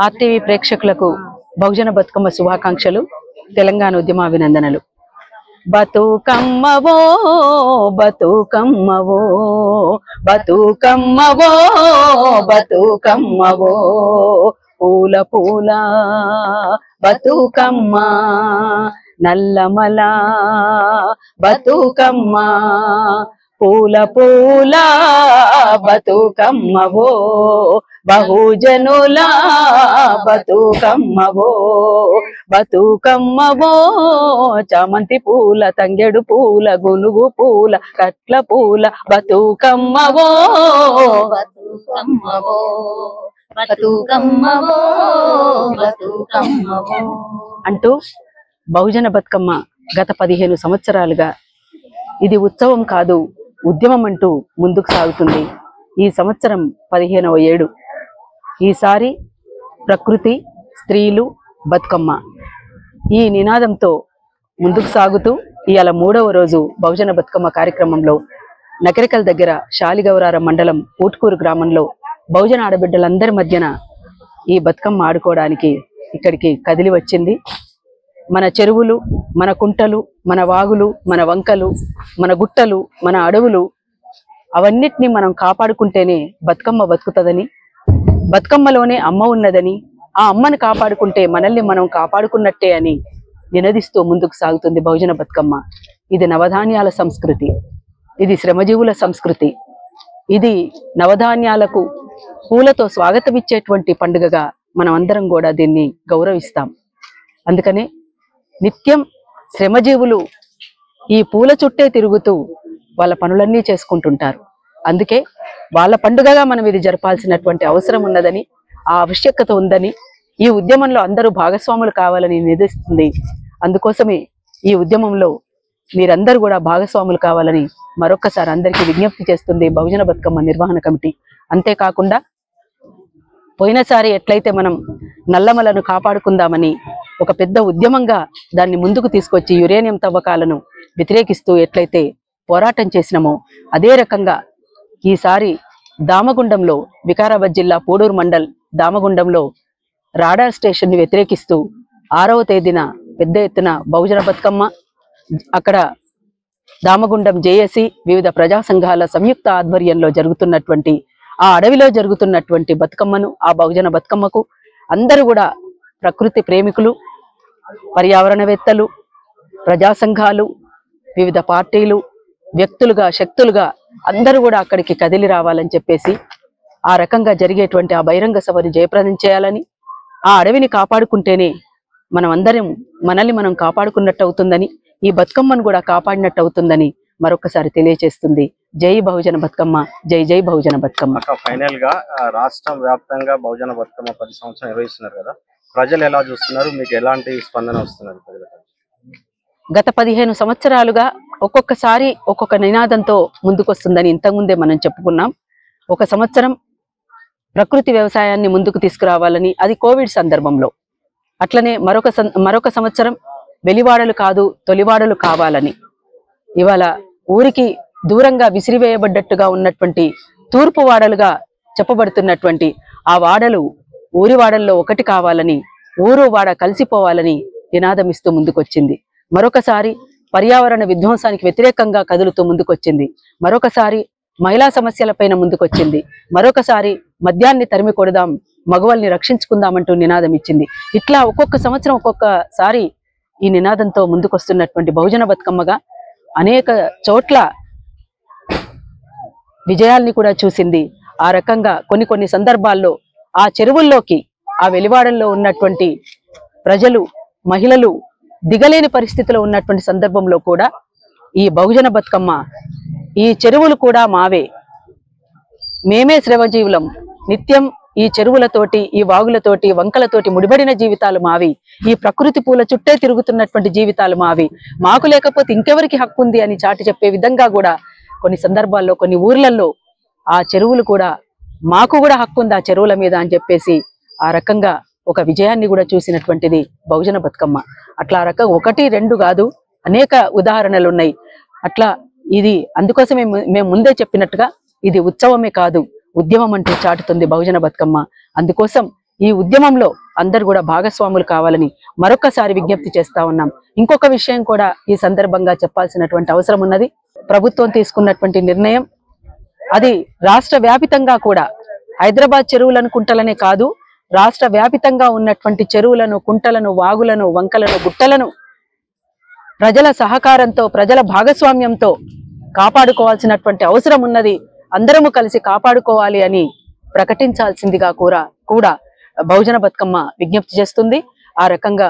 RTV ప్రేక్షకులకు బహుజన బతుకమ్మ శుభాకాంక్షలు, తెలంగాణ ఉద్యమ అభినందనలు. బతుకమ్మవో బతుకమ్మవో బతుకమ్మవో బతుకమ్మవో పూల పూల బతుకమ్మ నల్లమల బతుకమ్మ పూల పూల బతుకమ్మవో బహుజనుల బతుకమ్మవో బతుకమ్మవో చామంతి పూల తంగెడు పూల గునుగు పూల కట్ల పూల బతుకమ్మవో బతుకమ్మవో బతుకమ్మవో బతుకమ్మవో అంటూ బహుజన బతుకమ్మ గత 15 సంవత్సరాలుగా ఇది ఉత్సవం కాదు ఉద్యమం అంటూ ముందుకు సాగుతుంది. ఈ సంవత్సరం 15వ ఏడు. ఈసారి ప్రకృతి, స్త్రీలు, బతుకమ్మ ఈ నినాదంతో ముందుకు సాగుతూ ఇవాళ 3వ రోజు బహుజన బతుకమ్మ కార్యక్రమంలో నకరికల్ దగ్గర శాలిగౌరారం మండలం ఊట్కూరు గ్రామంలో బహుజన ఆడబిడ్డలందరి మధ్యన ఈ బతుకమ్మ ఆడుకోవడానికి ఇక్కడికి కదిలి వచ్చింది. మన చెరువులు, మన కుంటలు, మన వాగులు, మన వంకలు, మన గుట్టలు, మన అడవులు అవన్నిటినీ మనం కాపాడుకుంటేనే బతుకమ్మ బతుకుతుందని, బతుకమ్మలోనే అమ్మ ఉన్నదని, ఆ అమ్మను కాపాడుకుంటే మనల్ని మనం కాపాడుకున్నట్టే అని నినదిస్తూ ముందుకు సాగుతుంది బహుజన బతుకమ్మ. ఇది నవధాన్యాల సంస్కృతి, ఇది శ్రమజీవుల సంస్కృతి, ఇది నవధాన్యాలకు పూలతో స్వాగతం ఇచ్చేటువంటి పండుగగా మనం అందరం కూడా దీన్ని గౌరవిస్తాం. అందుకనే నిత్యం శ్రమజీవులు ఈ పూల చుట్టే తిరుగుతూ వాళ్ళ పనులన్నీ చేసుకుంటుంటారు. అందుకే వాళ్ళ పండుగగా మనం ఇది జరపాల్సినటువంటి అవసరం ఉన్నదని, ఆ ఆవశ్యకత ఉందని, ఈ ఉద్యమంలో అందరూ భాగస్వాములు కావాలని నిధిస్తుంది. అందుకోసమే ఈ ఉద్యమంలో మీరందరూ కూడా భాగస్వాములు కావాలని మరొక్కసారి అందరికీ విజ్ఞప్తి చేస్తుంది బహుజన బతుకమ్మ నిర్వహణ కమిటీ. అంతేకాకుండా పోయినసారి ఎట్లయితే మనం నల్లమలను కాపాడుకుందామని ఒక పెద్ద ఉద్యమంగా దాన్ని ముందుకు తీసుకొచ్చి యురేనియం తవ్వకాలను వ్యతిరేకిస్తూ ఎట్లయితే పోరాటం చేసినామో అదే రకంగా ఈసారి దామగుండంలో, వికారాబాద్ జిల్లా పోడూరు మండల్ దామగుండంలో రాడార్ స్టేషన్ ని వ్యతిరేకిస్తూ 6వ తేదీన పెద్ద ఎత్తున బహుజన బతుకమ్మ అక్కడ దామగుండం జేఏసీ వివిధ ప్రజా సంఘాల సంయుక్త ఆధ్వర్యంలో జరుగుతున్నటువంటి ఆ అడవిలో జరుగుతున్నటువంటి బతుకమ్మను, ఆ బహుజన బతుకమ్మకు అందరూ కూడా ప్రకృతి ప్రేమికులు, పర్యావరణవేత్తలు, ప్రజా సంఘాలు, వివిధ పార్టీలు, వ్యక్తులుగా, శక్తులుగా అందరూ కూడా అక్కడికి కదిలి రావాలని చెప్పేసి ఆ రకంగా జరిగేటువంటి ఆ బహిరంగ సభని జయప్రదం చేయాలని, ఆ అడవిని కాపాడుకుంటేనే మనం అందరం మనల్ని మనం కాపాడుకున్నట్టు అవుతుందని, ఈ బతుకమ్మను కూడా కాపాడినట్టు అవుతుందని మరొకసారి తెలియజేస్తుంది. జై బహుజన బతుకమ్మ, జై జై బహుజన బతుకమ్మ. ఫైనల్ గా రాష్ట్రం వ్యాప్తంగా బహుజన బతుకమ్మ 10 సంవత్సరాలు నిర్వహిస్తున్నారు కదా, ప్రజలు ఎలా చూస్తున్నారు? మీకు ఎలాంటి స్పందన వస్తున్నారు ప్రజలకు? గత 15 సంవత్సరాలుగా ఒక్కొక్కసారి ఒక్కొక్క నినాదంతో ముందుకొస్తుందని ఇంతకుముందే మనం చెప్పుకున్నాం. ఒక సంవత్సరం ప్రకృతి వ్యవసాయాన్ని ముందుకు తీసుకురావాలని, అది కోవిడ్ సందర్భంలో. అట్లనే మరొక సంవత్సరం వెలివాడలు కాదు తొలివాడలు కావాలని. ఇవాళ ఊరికి దూరంగా విసిరివేయబడ్డట్టుగా ఉన్నటువంటి తూర్పు వాడలుగా చెప్పబడుతున్నటువంటి ఆ వాడలు ఊరి వాడల్లో ఒకటి కావాలని, ఊరు వాడ కలిసిపోవాలని నినాదమిస్తూ ముందుకొచ్చింది. మరొకసారి పర్యావరణ విధ్వంసానికి వ్యతిరేకంగా కదులుతూ ముందుకొచ్చింది. మరొకసారి మహిళా సమస్యలపైన ముందుకొచ్చింది. మరొకసారి మద్యాన్ని తరిమి కొడదాం, మగవాళ్ళని రక్షించుకుందామంటూ నినాదం ఇచ్చింది. ఇట్లా ఒక్కొక్క సంవత్సరం ఒక్కొక్కసారి ఈ నినాదంతో ముందుకొస్తున్నటువంటి బహుజన బతుకమ్మగా అనేక చోట్ల విజయాల్ని కూడా చూసింది. ఆ రకంగా కొన్ని సందర్భాల్లో ఆ చెరువుల్లోకి, ఆ వెలివాడల్లో ఉన్నటువంటి ప్రజలు, మహిళలు దిగలేని పరిస్థితిలో ఉన్నటువంటి సందర్భంలో కూడా ఈ బహుజన బతుకమ్మ, ఈ చెరువులు కూడా మావే, మేమే శ్రమజీవులం, నిత్యం ఈ చెరువులతోటి, ఈ వాగులతోటి, వంకలతోటి ముడిపడిన జీవితాలు మావి, ఈ ప్రకృతి పూల చుట్టే తిరుగుతున్నటువంటి జీవితాలు మావి, మాకు లేకపోతే ఇంకెవరికి హక్కు ఉంది అని చాటి చెప్పే విధంగా కూడా కొన్ని సందర్భాల్లో కొన్ని ఊర్లలో ఆ చెరువులు కూడా మాకు కూడా హక్కు ఉంది ఆ చెరువుల మీద అని చెప్పేసి ఆ రకంగా ఒక విజయాన్ని కూడా చూసినటువంటిది బహుజన బతుకమ్మ. అట్లా రకం 1, 2 కాదు, అనేక ఉదాహరణలు ఉన్నాయి. అట్లా ఇది అందుకోసమే మేము ముందే చెప్పినట్టుగా ఇది ఉత్సవమే కాదు ఉద్యమం అంటూ చాటుతుంది బహుజన బతుకమ్మ. అందుకోసం ఈ ఉద్యమంలో అందరు కూడా భాగస్వాములు కావాలని మరొకసారి విజ్ఞప్తి చేస్తా ఉన్నాం. ఇంకొక విషయం కూడా ఈ సందర్భంగా చెప్పాల్సినటువంటి అవసరం ఉన్నది. ప్రభుత్వం తీసుకున్నటువంటి నిర్ణయం అది రాష్ట్ర వ్యాపితంగా కూడా హైదరాబాద్ చెరువులను కుంటలనే కాదు, రాష్ట్ర వ్యాపితంగా ఉన్నటువంటి చెరువులను, కుంటలను, వాగులను, వంకలను, గుట్టలను ప్రజల సహకారంతో, ప్రజల భాగస్వామ్యంతో కాపాడుకోవాల్సినటువంటి అవసరం ఉన్నది. అందరము కలిసి కాపాడుకోవాలి అని ప్రకటించాల్సిందిగా కూడా బహుజన బతుకమ్మ విజ్ఞప్తి చేస్తుంది. ఆ రకంగా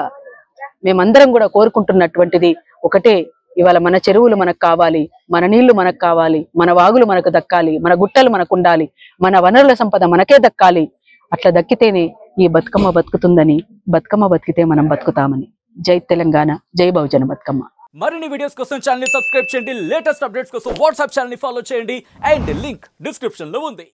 మేమందరం కూడా కోరుకుంటున్నటువంటిది ఒకటే, ఇవాళ మన చెరువులు మనకు కావాలి, మన నీళ్లు మనకు కావాలి, మన వాగులు మనకు దక్కాలి, మన గుట్టలు మనకు ఉండాలి, మన వనరుల సంపద మనకే దక్కాలి. అట్లా దక్కితేనే ఈ బతుకమ్మ బతుకుతుందని, బతుకమ్మ బతికితే మనం బతుకుతామని. జై తెలంగాణ, జై బహుజన బతుకమ్మ. మరిన్ని వీడియోస్ కోసం ఛానల్ ని సబ్స్క్రైబ్ చేయండి, లేటెస్ట్ అప్డేట్స్ కోసం వాట్సాప్ ఛానల్ ని ఫాలో చేయండి అండ్ లింక్ డిస్క్రిప్షన్ లో ఉంది.